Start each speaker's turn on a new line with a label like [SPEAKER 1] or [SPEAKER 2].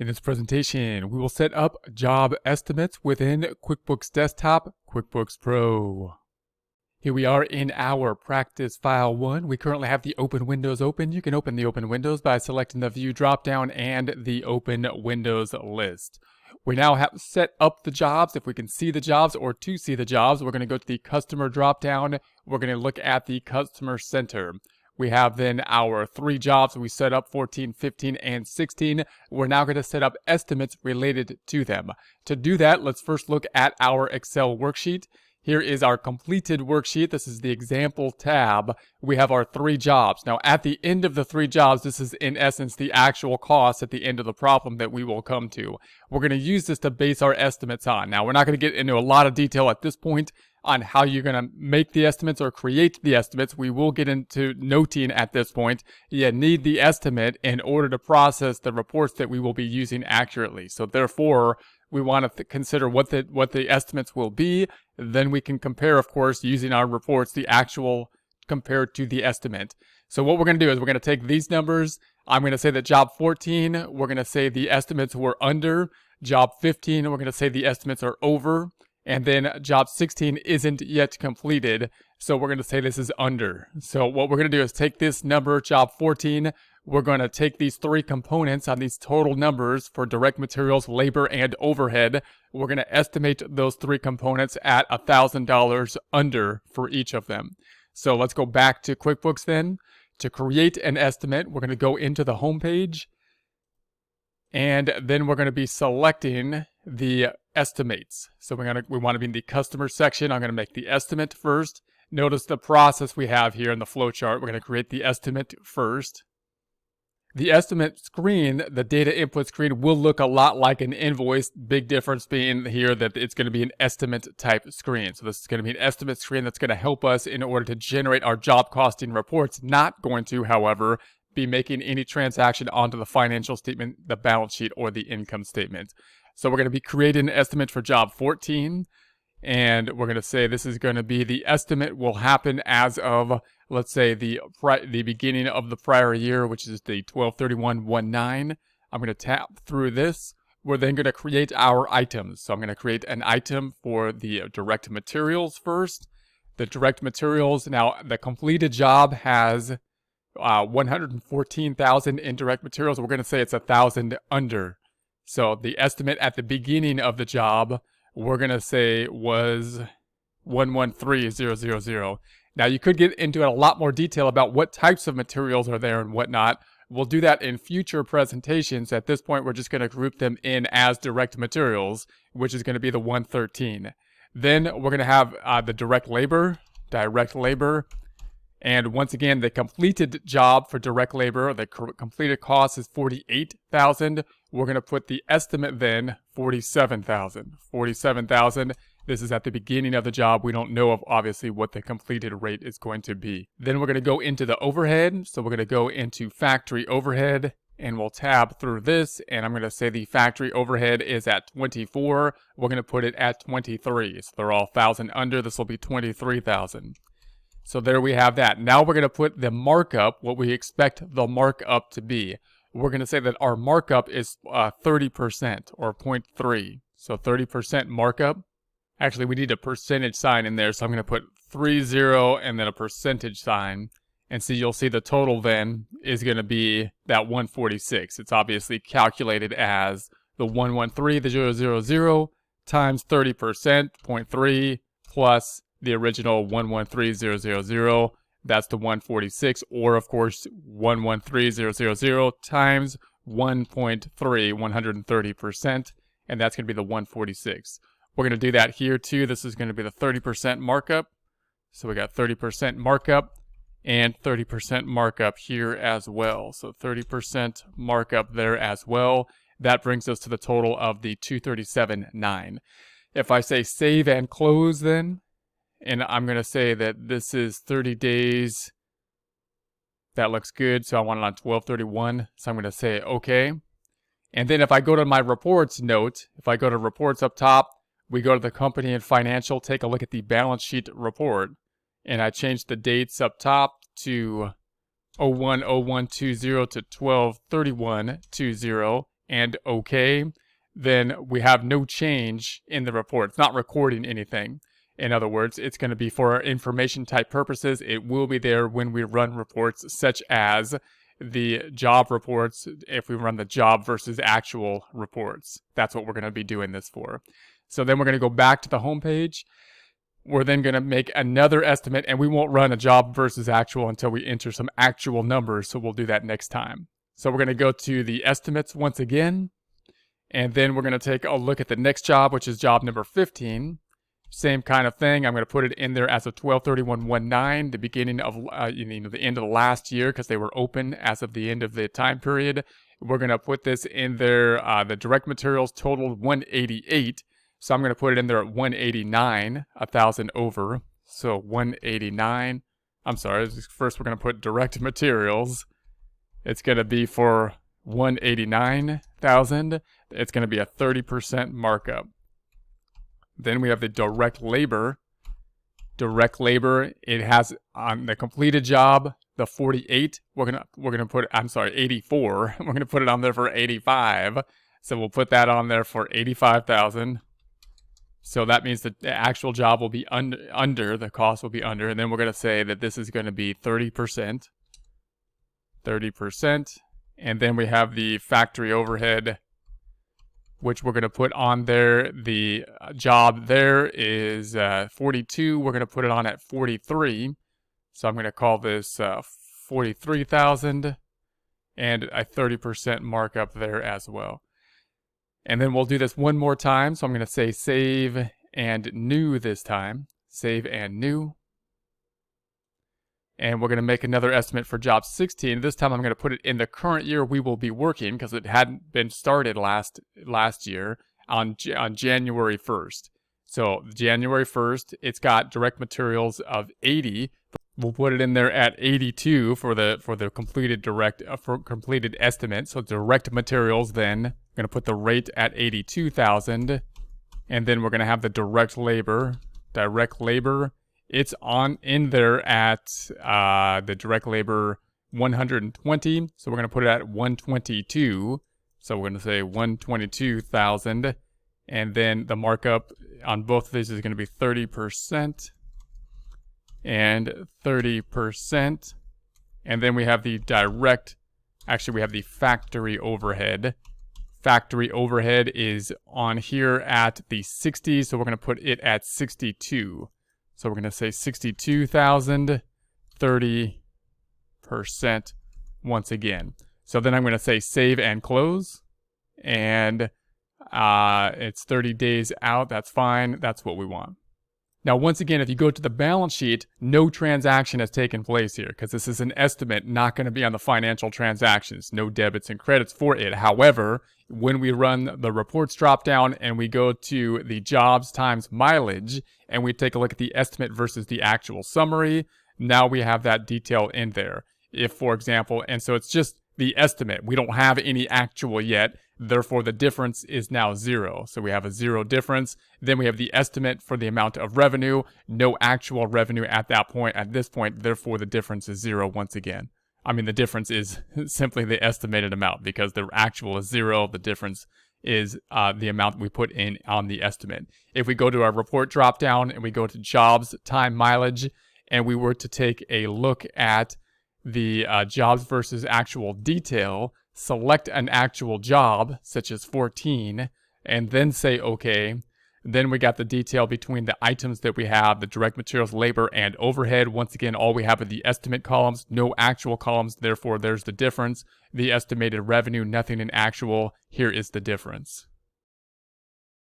[SPEAKER 1] In this presentation, we will set up job estimates within QuickBooks Desktop, QuickBooks Pro. Here we are in our practice file 1. We currently have the open windows open. You can open the open windows by selecting the view dropdown and the open windows list. We now have set up the jobs. If we can see the jobs or to see the jobs, we're going to go to the customer dropdown. We're going to look at the customer center. We have then our 3 jobs we set up, 14, 15, and 16. We're now going to set up estimates related to them. To do that, let's first look at our Excel worksheet. Here is our completed worksheet. This is the example tab. We have our 3 jobs. Now, at the end of the 3 jobs, this is in essence the actual cost at the end of the problem that we will come to. We're going to use this to base our estimates on. Now, we're not going to get into a lot of detail at this point on how you're going to make the estimates or create the estimates. We will get into noting at this point. You need the estimate in order to process the reports that we will be using accurately. So therefore, we want to consider what the estimates will be. Then we can compare, of course, using our reports, the actual compared to the estimate. So what we're going to do is we're going to take these numbers. I'm going to say that job 14, we're going to say the estimates were under. Job 15, we're going to say the estimates are over. And then job 16 isn't yet completed, so we're going to say this is under. So what we're going to do is take this number, job 14, we're going to take these 3 components on these total numbers for direct materials, labor, and overhead. We're going to estimate those 3 components at $1,000 under for each of them. So let's go back to QuickBooks then. To create an estimate, we're going to go into the home page, and then we're going to be selecting the estimates. So we want to be in the customer section. I'm going to make the estimate first. Notice the process we have here in the flowchart. We're going to create the estimate first. The estimate screen, the data input screen, will look a lot like an invoice. Big difference being here that it's going to be an estimate type screen. So this is going to be an estimate screen that's going to help us in order to generate our job costing reports. Not going to, however, be making any transaction onto the financial statement, the balance sheet, or the income statement. So we're going to be creating an estimate for job 14, and we're going to say this is going to be the estimate will happen as of, let's say, the beginning of the prior year, which is the 12/31/19. I'm going to tap through this. We're then going to create our items. So I'm going to create an item for the direct materials first. The direct materials, now the completed job has 114,000 in direct materials. We're going to say it's 1,000 under. So the estimate at the beginning of the job, we're going to say was 113,000. Now you could get into a lot more detail about what types of materials are there and whatnot. We'll do that in future presentations. At this point, we're just going to group them in as direct materials, which is going to be the 113. Then we're going to have the direct labor. And once again, the completed job for direct labor, the completed cost is 48,000. We're going to put the estimate then 47,000. 47,000. This is at the beginning of the job. We don't know of obviously what the completed rate is going to be. Then we're going to go into the overhead. So we're going to go into factory overhead, and we'll tab through this, and I'm going to say the factory overhead is at 24. We're going to put it at 23. So they're all 1,000 under. This will be 23,000. So there we have that. Now we're going to put the markup, what we expect the markup to be. We're going to say that our markup is 30% or 0.3. So 30% markup. Actually, we need a percentage sign in there. So I'm going to put 30 and then a percentage sign. And so you'll see the total then is going to be that 146. It's obviously calculated as the 113, the 000 times 30%, 0.3 plus the original 113,000, that's the 146, or of course 113,000 times 1.3, 130%, and that's going to be the 146. We're going to do that here too. This is going to be the 30% markup. So we got 30% markup and 30% markup here as well. So 30% markup there as well. That brings us to the total of the 237.9. If I say save and close then, and I'm going to say that this is 30 days. That looks good. So I want it on 12/31. So I'm going to say OK. And then if I go to my reports note, if I go to reports up top, we go to the company and financial, take a look at the balance sheet report. And I changed the dates up top to 01/01/20 to 12/31/20. and OK, then we have no change in the report. It's not recording anything. In other words, it's going to be for our information type purposes. It will be there when we run reports such as the job reports, if we run the job versus actual reports. That's what we're going to be doing this for. So then we're going to go back to the home page. We're then going to make another estimate, and we won't run a job versus actual until we enter some actual numbers. So we'll do that next time. So we're going to go to the estimates once again. And then we're going to take a look at the next job, which is job number 15. Same kind of thing. I'm going to put it in there as of 12/31/19, the beginning of the end of the last year, because they were open as of the end of the time period. We're going to put this in there. The direct materials totaled 188, so I'm going to put it in there at 189, 1,000 over. So 189. I'm sorry. First, we're going to put direct materials. It's going to be for 189,000. It's going to be a 30% markup. Then we have the direct labor. Direct labor, it has on the completed job, the 48. We're gonna put, I'm sorry, 84. We're gonna put it on there for 85. So we'll put that on there for 85,000. So that means the actual job will be under, the cost will be under, and then we're gonna say that this is gonna be 30%. 30%. And then we have the factory overhead, which we're going to put on there. The job there is 42. We're going to put it on at 43. So I'm going to call this 43,000 and a 30% markup there as well. And then we'll do this one more time. So I'm going to say save and new this time. Save and new. And we're going to make another estimate for job 16. This time I'm going to put it in the current year we will be working, because it hadn't been started last year on January 1st. So January 1st, it's got direct materials of 80. We'll put it in there at 82 for the completed completed estimate. So direct materials, then I'm going to put the rate at 82,000, and then we're going to have the direct labor. It's in there at the direct labor 120. So we're going to put it at 122. So we're going to say 122,000. And then the markup on both of these is going to be 30% and 30%. And then we have the we have the factory overhead. Factory overhead is on here at the 60. So we're going to put it at 62. So we're going to say 62,000, 30% once again. So then I'm going to say save and close. And it's 30 days out. That's fine. That's what we want. Now, once again, if you go to the balance sheet, no transaction has taken place here, because this is an estimate, not going to be on the financial transactions. No debits and credits for it. However, when we run the reports drop down and we go to the jobs times mileage and we take a look at the estimate versus the actual summary, now we have that detail in there. If, for example, and so it's just the estimate. We don't have any actual yet. Therefore, the difference is now 0. So we have a 0 difference. Then we have the estimate for the amount of revenue. No actual revenue at this point. Therefore, the difference is 0 once again. I mean, the difference is simply the estimated amount, because the actual is 0. The difference is the amount we put in on the estimate. If we go to our report drop down and we go to jobs, time, mileage, and we were to take a look at the jobs versus actual detail, select an actual job, such as 14, and then say OK. Then we got the detail between the items that we have, the direct materials, labor, and overhead. Once again, all we have are the estimate columns, no actual columns. Therefore, there's the difference. The estimated revenue, nothing in actual. Here is the difference.